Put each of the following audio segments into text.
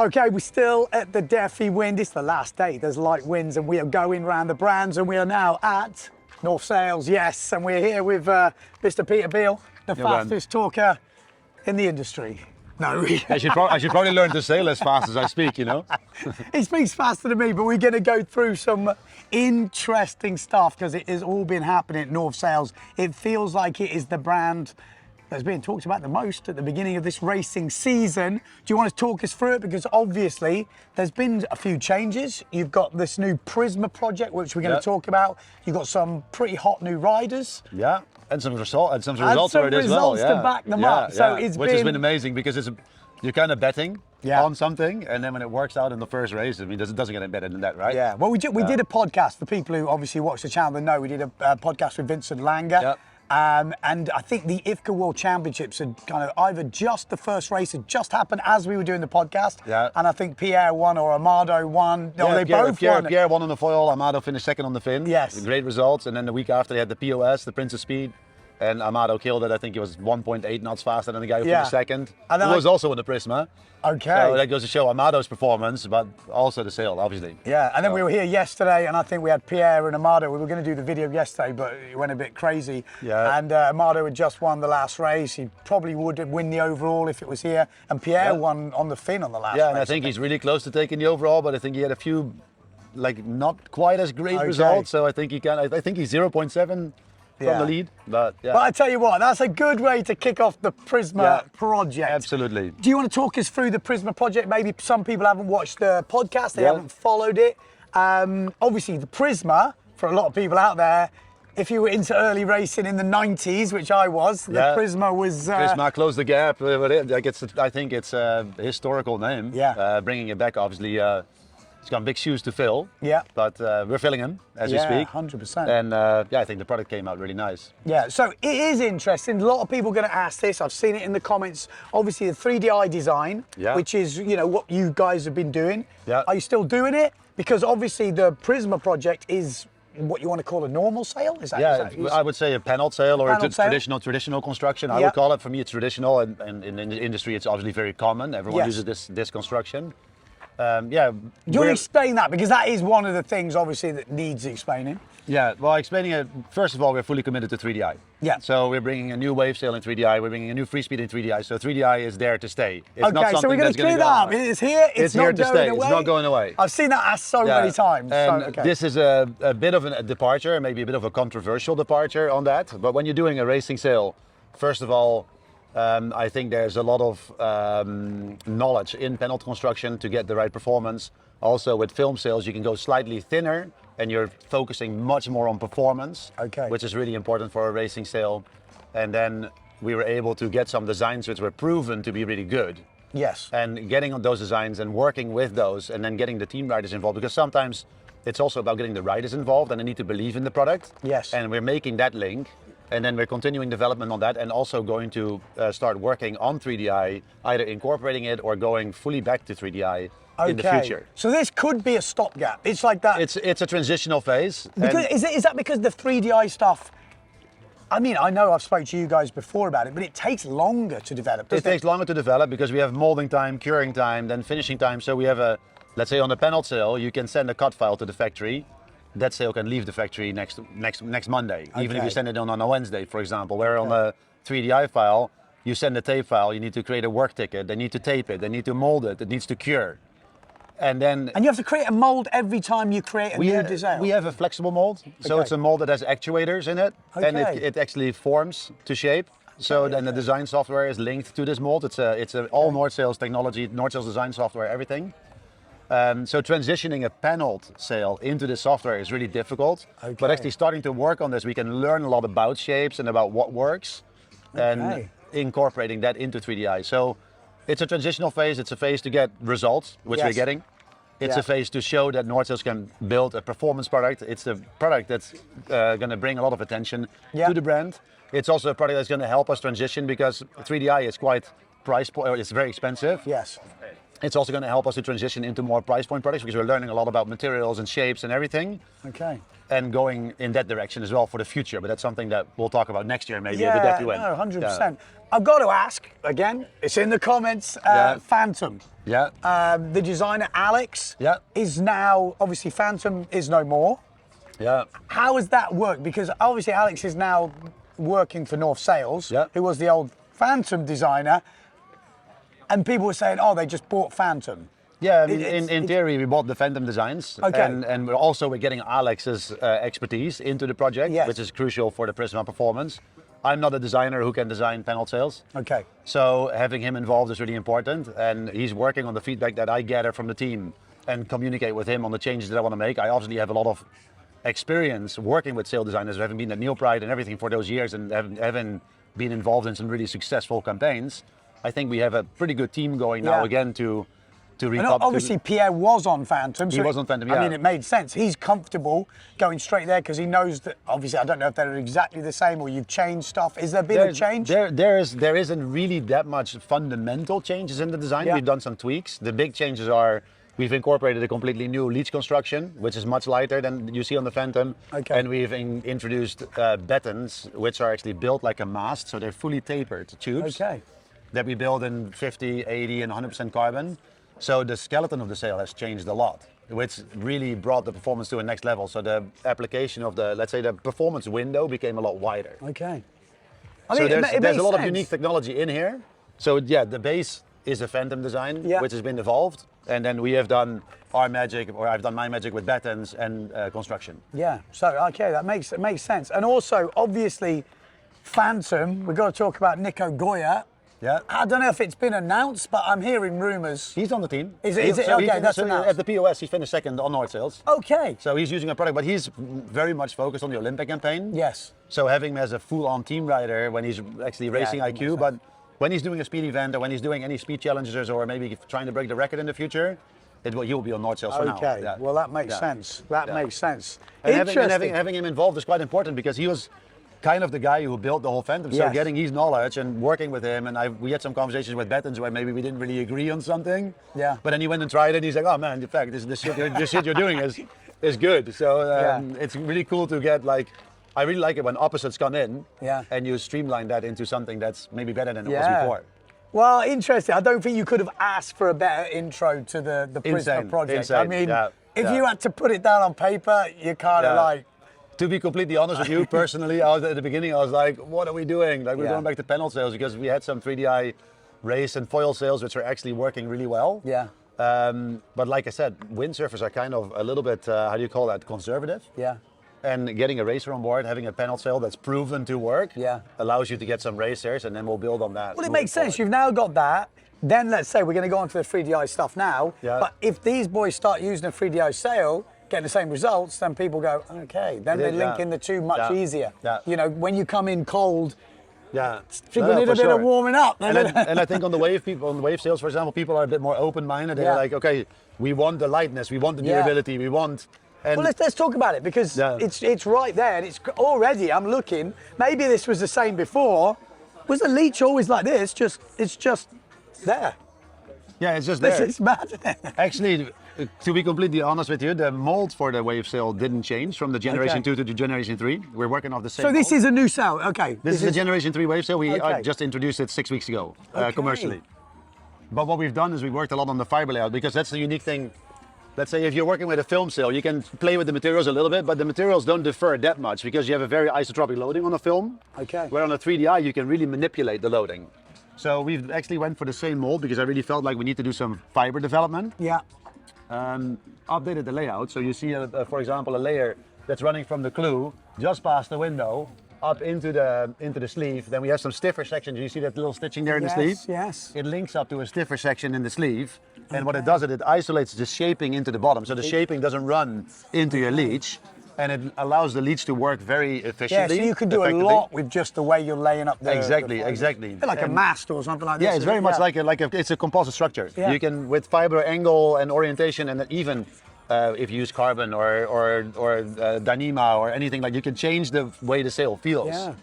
Okay, we're still at the DefiWind. It's the last day. There's light winds, and we are going around the brands, and we are now at North Sails, yes. And we're here with Mr. Peter Bijl, the fastest talker in the industry. No, I should probably learn to sail as fast as I speak, you know? He speaks faster than me, but we're going to go through some interesting stuff because it has all been happening at North Sails. It feels like it is the brand that's being talked about the most at the beginning of this racing season. Do you want to talk us through it? Because obviously there's been a few changes. You've got this new Prisma project, which we're going to talk about. You've got some pretty hot new riders. Yeah, and some results for it as well. To back them up. So it's which has been amazing because you're kind of betting on something, and then when it works out in the first race, I mean, it doesn't get any better than that, right? Yeah. Well, we did a podcast for people who obviously watch the channel and know we did a podcast with Vincent Langer. Yep. And I think the IFCA World Championships had kind of either just the first race had just happened as we were doing the podcast. Yeah. And I think Pierre won or Amado won. No, they both won. Pierre won on the foil, Amado finished second on the fin. Yes. Great results. And then the week after they had the POS, the Prince of Speed. And Amado killed it. I think he was 1.8 knots faster than the guy who finished second. And then was also in the Prisma. Okay. So that goes to show Amado's performance, but also the sail, obviously. Yeah, and then we were here yesterday, and I think we had Pierre and Amado. We were going to do the video yesterday, but it went a bit crazy. Yeah. And Amado had just won the last race. He probably would win the overall if it was here. And Pierre won on the fin on the last race. Yeah, and I think he's really close to taking the overall, but I think he had a few, like, not quite as great results. So I think he can. I think he's 0.7. From the lead, but But I tell you what, that's a good way to kick off the Prisma project. Absolutely. Do you want to talk us through the Prisma project? Maybe some people haven't watched the podcast, they haven't followed it. Obviously, the Prisma, for a lot of people out there, if you were into early racing in the 90s, which I was, the Prisma was... Prisma closed the gap. I think it's a historical name. Yeah. Bringing it back, obviously. It's got big shoes to fill, but we're filling them as we speak. 100%. And I think the product came out really nice. Yeah, so it is interesting. A lot of people are going to ask this. I've seen it in the comments. Obviously, the 3DI design, which is, you know, what you guys have been doing. Yeah. Are you still doing it? Because obviously the Prisma project is what you want to call a normal sail? Is that I would say a panel sail or a traditional construction. I would call it. For me, it's traditional, and in the industry, it's obviously very common. Everyone uses this construction. Do you want to explain that? Because that is one of the things, obviously, that needs explaining. Yeah, well, explaining it, first of all, we're fully committed to 3DI. Yeah. So we're bringing a new wave sail in 3DI, we're bringing a new free speed in 3DI, so 3DI is there to stay. It's not something so we're going to clear that up. It's here, it's not here to going stay. away. It's not going away. I've seen that asked so many times. And this is a bit of a departure, maybe a bit of a controversial departure on that, but when you're doing a racing sail, first of all, I think there's a lot of knowledge in panel construction to get the right performance. Also, with film sails, you can go slightly thinner and you're focusing much more on performance, which is really important for a racing sail. And then we were able to get some designs which were proven to be really good. Yes. And getting on those designs and working with those and then getting the team riders involved, because sometimes it's also about getting the riders involved and they need to believe in the product. Yes. And we're making that link. And then we're continuing development on that and also going to start working on 3DI, either incorporating it or going fully back to 3DI in the future. So this could be a stopgap. It's like that. It's a transitional phase. Because, is that because the 3DI stuff, I mean, I know I've spoke to you guys before about it, but it takes longer to develop. It takes longer to develop because we have molding time, curing time, then finishing time. So we have let's say on the panel sail, you can send a cut file to the factory. That sail can leave the factory next Monday, even if you send it on a Wednesday, for example. Where on the 3DI file, you send a tape file, you need to create a work ticket, they need to tape it, they need to mold it, it needs to cure. And you have to create a mold every time you create a new design? We have a flexible mold, so it's a mold that has actuators in it, and it actually forms to shape. So then the design software is linked to this mold. It's all North Sails technology, North Sails design software, everything. So transitioning a paneled sail into this software is really difficult, but actually starting to work on this, we can learn a lot about shapes and about what works, and incorporating that into 3DI. So it's a transitional phase, it's a phase to get results, which we're getting. It's a phase to show that North Sails can build a performance product. It's a product that's going to bring a lot of attention to the brand. It's also a product that's going to help us transition because 3DI is quite it's very expensive. Yes. It's also going to help us to transition into more price point products because we're learning a lot about materials and shapes and everything. Okay. And going in that direction as well for the future. But that's something that we'll talk about next year maybe at the DefiWind. No, 100%. I've got to ask, again, it's in the comments, Phantom. Yeah. The designer, Alex, Yeah. is now, obviously Phantom is no more. Yeah. How has that worked? Because obviously Alex is now working for North Sales, who was the old Phantom designer. And people were saying, oh, they just bought Phantom. Yeah, I mean, in theory, we bought the Phantom designs. Okay. And we're getting Alex's expertise into the project, which is crucial for the Prisma performance. I'm not a designer who can design panel sails. Okay. So having him involved is really important. And he's working on the feedback that I gather from the team and communicate with him on the changes that I want to make. I obviously have a lot of experience working with sail designers, having been at Neil Pride and everything for those years and having been involved in some really successful campaigns. I think we have a pretty good team going now again to and obviously Pierre was on Phantom. He was on Phantom, I mean, it made sense. He's comfortable going straight there because he knows that, obviously, I don't know if they're exactly the same or you've changed stuff. Has there been a change? There isn't really that much fundamental changes in the design. We've done some tweaks. The big changes are we've incorporated a completely new leech construction, which is much lighter than you see on the Phantom. Okay. And we've introduced battens, which are actually built like a mast, so they're fully tapered tubes. Okay. That we build in 50, 80, and 100% carbon. So the skeleton of the sail has changed a lot, which really brought the performance to a next level. So the application of the, let's say, the performance window became a lot wider. Okay. So there's a lot of unique technology in here. So yeah, the base is a Phantom design, which has been evolved. And then we have done our magic, or I've done my magic with battens and construction. Yeah, so okay, that makes sense. And also, obviously, Phantom, we've got to talk about Nico Goya. Yeah. I don't know if it's been announced, but I'm hearing rumours. He's on the team. Is it? Okay, that's announced. At the POS, he finished second on North Sales. Okay. So he's using a product, but he's very much focused on the Olympic campaign. Yes. So having him as a full-on team rider when he's actually racing IQ, but when he's doing a speed event or when he's doing any speed challenges or maybe trying to break the record in the future, he will be on North Sales for now. Okay, well that makes sense. That makes sense. And having him involved is quite important because he was kind of the guy who built the whole Phantom. So getting his knowledge and working with him, and we had some conversations with battens where maybe we didn't really agree on something. Yeah. But then he went and tried it and he's like, oh man, in fact, this shit you're doing is good. So it's really cool to get I really like it when opposites come in and you streamline that into something that's maybe better than it was before. Well, interesting. I don't think you could have asked for a better intro to the Prisma project. Insane. I mean, if you had to put it down on paper, you're kind of like... To be completely honest with you, personally, at the beginning, I was like, what are we doing? Like, we're going back to panel sales because we had some 3DI race and foil sales, which are actually working really well. Yeah. But like I said, windsurfers are kind of a little bit, how do you call that, conservative? Yeah. And getting a racer on board, having a panel sail that's proven to work, allows you to get some racers, and then we'll build on that. Well, it makes sense. You've now got that. Then let's say we're going to go on to the 3DI stuff now. Yeah. But if these boys start using a 3DI sail, getting the same results, then people go, okay, then they link in the two much easier. Yeah. You know, when you come in cold, people need a bit of warming up. And I think on the wave sails, for example, people are a bit more open-minded. They're like, okay, we want the lightness, we want the durability, we want... well, let's talk about it because it's right there and it's already, I'm looking, maybe this was the same before. Was the leech always like this? It's just there. Yeah, it's just there. It's mad. Actually, to be completely honest with you, the mold for the wave sail didn't change from the Generation 2 to the Generation 3. We're working off the same So this mold. is a new sail, okay. This is the Generation 3 wave sail. We just introduced it 6 weeks ago, commercially. But what we've done is we worked a lot on the fiber layout because that's the unique thing. Let's say if you're working with a film sail, you can play with the materials a little bit, but the materials don't differ that much because you have a very isotropic loading on a film. Okay. Where on a 3DI, you can really manipulate the loading. So we've actually went for the same mold because I really felt like we need to do some fiber development. Yeah. Updated the layout. So you see, for example, a layer that's running from the clew just past the window up into the sleeve. Then we have some stiffer sections. You see that little stitching there in the sleeve? Yes. It links up to a stiffer section in the sleeve. And what it does is it isolates the shaping into the bottom. So the shaping doesn't run into your leech. And it allows the leech to work very efficiently. Yeah, so you can do a lot with just the way you're laying up the... Exactly. Like a mast or something like that. Yeah, it's very much it's a composite structure. Yeah. You can, with fiber angle and orientation, and even if you use carbon or Dyneema or anything, like you can change the way the sail feels. Yeah.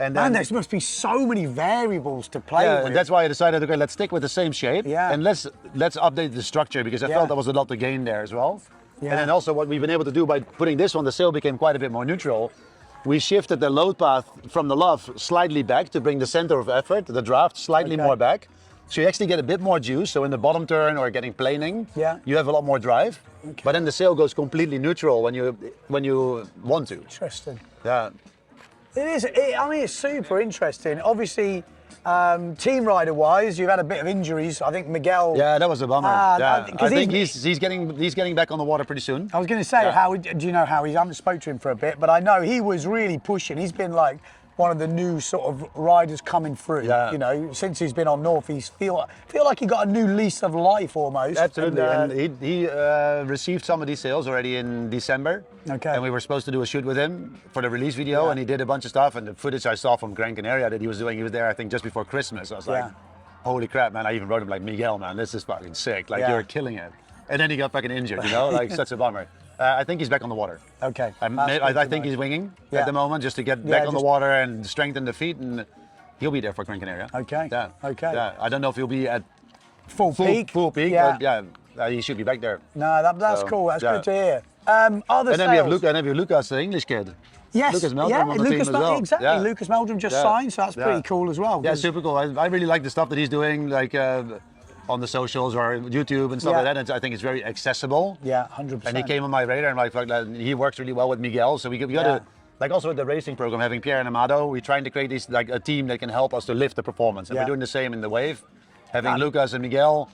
And then, there must be so many variables to play yeah, with. and that's why I decided, okay, let's stick with the same shape, Yeah. and let's update the structure, because I felt there was a lot to gain there as well. Yeah. And then also what we've been able to do by putting this on, the sail became quite a bit more neutral. We shifted the load path from the luff slightly back to bring the center of effort, the draft, slightly more back. So you actually get a bit more juice. So in the bottom turn or getting planing, you have a lot more drive. Okay. But then the sail goes completely neutral when you want to. Interesting. Yeah. It is. I mean, it's super interesting. Obviously, team rider wise, you've had a bit of injuries. I think Miguel. Yeah, that was a bummer. I think he's he's getting back on the water pretty soon. I was going to say, how do you know how he's? I haven't spoke to him for a bit, but I know he was really pushing. He's been like one of the new sort of riders coming through. Yeah. You know, since he's been on North, he's feel like he got a new lease of life almost. Absolutely, and he received some of these sales already in December. Okay. And we were supposed to do a shoot with him for the release video, and he did a bunch of stuff. And the footage I saw from Gran Canaria that he was doing, he was there, I think, just before Christmas. I was like, holy crap, man! I even wrote him like, Miguel, man, this is fucking sick. Like you're killing it. And then he got fucking injured, you know, like such a bummer. I think he's back on the water. Okay. I think he's winging at the moment just to get back on the water and strengthen the feet, and he'll be there for Gran Canaria. Okay. Yeah. Okay. Yeah. I don't know if he'll be at full peak. Full peak. Yeah. But yeah, he should be back there. No, that's cool. That's good to hear. Other and then we have Luca, Lucas, the English kid. Yes, Lucas Meldrum on the team as well. Exactly. Yeah. Lucas Meldrum just signed, so that's pretty cool as well. Yeah, super cool. I really like the stuff that he's doing, like on the socials or YouTube and stuff like that. And I think it's very accessible. Yeah, 100%. And he came on my radar, and like he works really well with Miguel. So we got to, like also with the racing program, having Pierre and Amado, we're trying to create like a team that can help us to lift the performance. And we're doing the same in the wave, having Lucas and Miguel,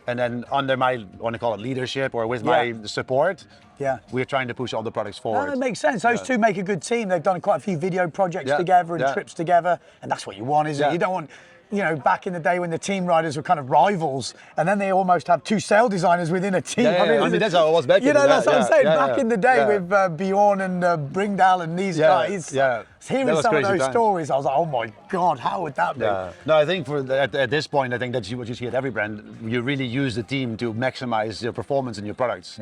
and then under my, I want to call it leadership or with my support. Yeah, we're trying to push all the products forward. That makes sense. Those two make a good team. They've done quite a few video projects together and trips together, and that's what you want, isn't it? You don't want, you know, back in the day when the team riders were kind of rivals, and then they almost have two sail designers within a team. I mean, that's how it was back in the day. You know, that's what I'm saying. Back in the day with Bjorn and Bringdal and these guys. Hearing some of those stories, I was like, oh my God, how would that be? No, I think at this point, I think that's what you see at every brand. You really use the team to maximize your performance in your products.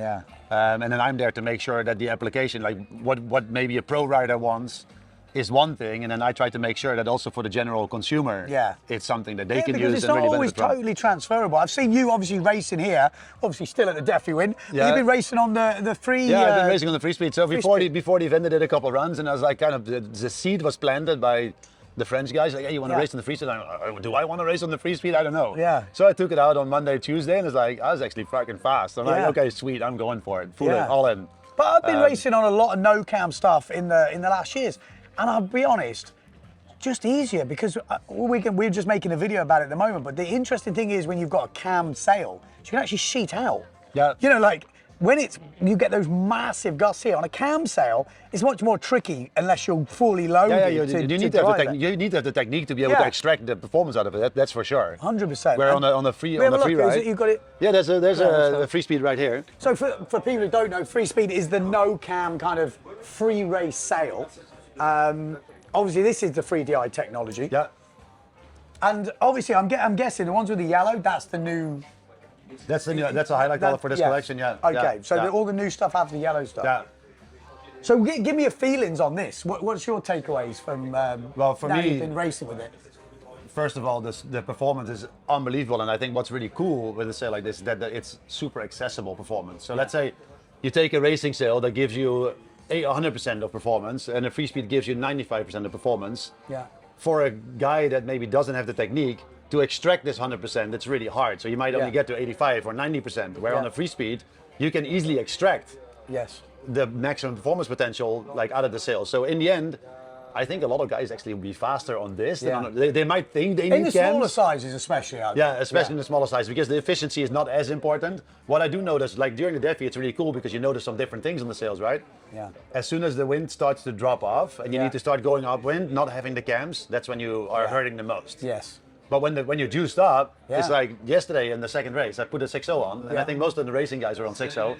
And then I'm there to make sure that the application, like what maybe a pro rider wants, is one thing, and then I try to make sure that also for the general consumer, it's something that they can use it's and really not always benefit from. totally transferable. I've seen you obviously racing here, obviously still at the DefiWind. But you've been racing on the free. Yeah, I've been racing on the free speed. So before the event, I did a couple of runs, and I was like, kind of the seed was planted by the French guys. Like, hey, you want to race on the free speed? Do I want to race on the free speed? I don't know. So I took it out on Monday, Tuesday, and it's like I was actually fucking fast. I'm like, okay, sweet, I'm going for it, all in. But I've been racing on a lot of no cam stuff in the last years. And I'll be honest, just easier because we're just making a video about it at the moment. But the interesting thing is when you've got a cam sail, you can actually sheet out. You know, like when you get those massive gusts here on a cam sail, it's much more tricky unless you're fully loaded. You need to have the technique to be able to extract the performance out of it. That's for sure. 100%. Where on the free ride, you've got it. Yeah, there's a free speed right here. So for people who don't know, free speed is the no cam kind of free race sail. Obviously, this is the 3DI technology. And obviously, I'm guessing the ones with the yellow, that's the new. That's a highlight color for this collection. Okay, so all the new stuff have the yellow stuff. So give me your feelings on this. What's your takeaways from? Well, for me, you've been racing with it. First of all, the performance is unbelievable, and I think what's really cool with a sail like this is that it's super accessible performance. So let's say you take a racing sail that gives you 100% of performance, and a free speed gives you 95% of performance. For a guy that maybe doesn't have the technique to extract this 100%, it's really hard. So you might only get to 85 or 90%. Where on a free speed, you can easily extract the maximum performance potential like out of the sail. So in the end, I think a lot of guys actually will be faster on this. They might think they need in the smaller sizes, especially. Especially in the smaller size, because the efficiency is not as important. What I do notice, like during the Defi, it's really cool because you notice some different things on the sails, right? As soon as the wind starts to drop off and you need to start going upwind, not having the cams, that's when you are hurting the most. But when you're juiced up, it's like yesterday in the second race, I put a 6.0 on, and I think most of the racing guys are on 6.0.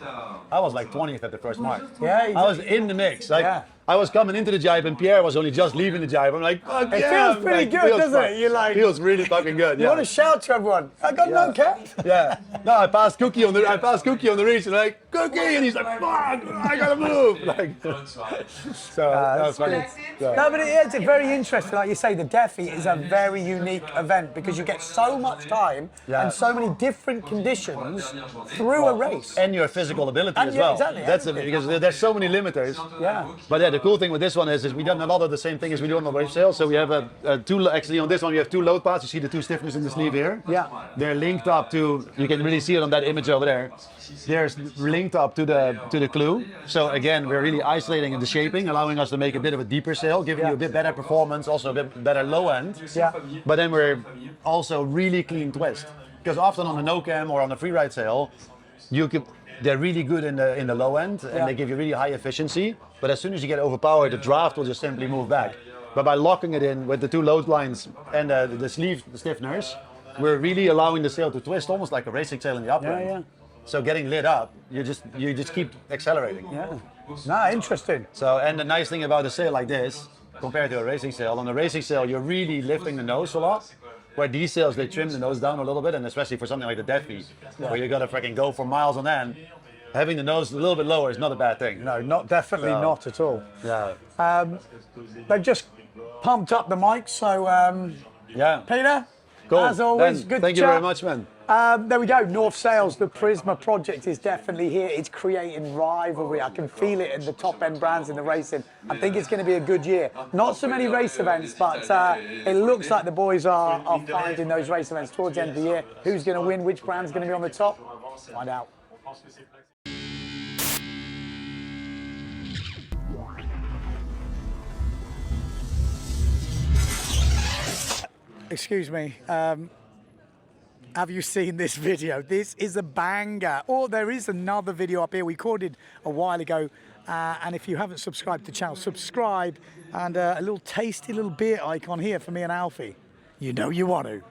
I was like 20th at the first mark. I was in the mix. Like I was coming into the jibe and Pierre was only just leaving the jibe. I'm like, fuck It yeah, feels pretty like, good, feels doesn't fun. it? You're like, feels really fucking good. you Yeah. want to shout to everyone, I got no cap. Yeah. No, I passed Cookie on the reach and like, Cookie, and he's like, fuck, I gotta move. Like, so that was funny. So. No, but it's very interesting. Like you say, the Defi is a very unique event because you get so much time and so many different conditions through a race. And your physical ability And as yeah, well. exactly, That's everything. because there's so many limiters. Yeah. But yeah, the cool thing with this one is we done a lot of the same thing as we do on the wave sail. So we have actually on this one we have two load paths. You see the two stiffeners in the sleeve here. Yeah. They're linked up to. You can really see it on that image over there. They're linked up to the clue. So again, we're really isolating in the shaping, allowing us to make a bit of a deeper sail, giving you a bit better performance, also a bit better low end. Yeah. But then we're also really clean twist. Because often on a no cam or on a free ride sail, they're really good in the low end and they give you really high efficiency. But as soon as you get overpowered, the draft will just simply move back. But by locking it in with the two load lines and the sleeve stiffeners, we're really allowing the sail to twist almost like a racing sail in the upwind. Yeah. So getting lit up, you just keep accelerating. Yeah. No, interesting. So, and the nice thing about a sail like this, compared to a racing sail, on a racing sail, you're really lifting the nose a lot. Where these sails, they trim the nose down a little bit, and especially for something like the Defi, where you gotta freaking go for miles on end, having the nose a little bit lower is not a bad thing. No, definitely not at all. Yeah. They've just pumped up the mic, so Yeah. Peter, Cool. as always, Ben, good thank to you chat. very much, man. There we go, North Sails, the Prisma project is definitely here. It's creating rivalry. I can feel it in the top end brands in the racing. I think it's going to be a good year. Not so many race events, but it looks like the boys are finding those race events towards the end of the year. Who's going to win? Which brand's going to be on the top? Find out. Excuse me. Have you seen this video? This is a banger. Or there is another video up here we recorded a while ago. And if you haven't subscribed to the channel, subscribe. And a little tasty little beer icon here for me and Alfie. You know you want to.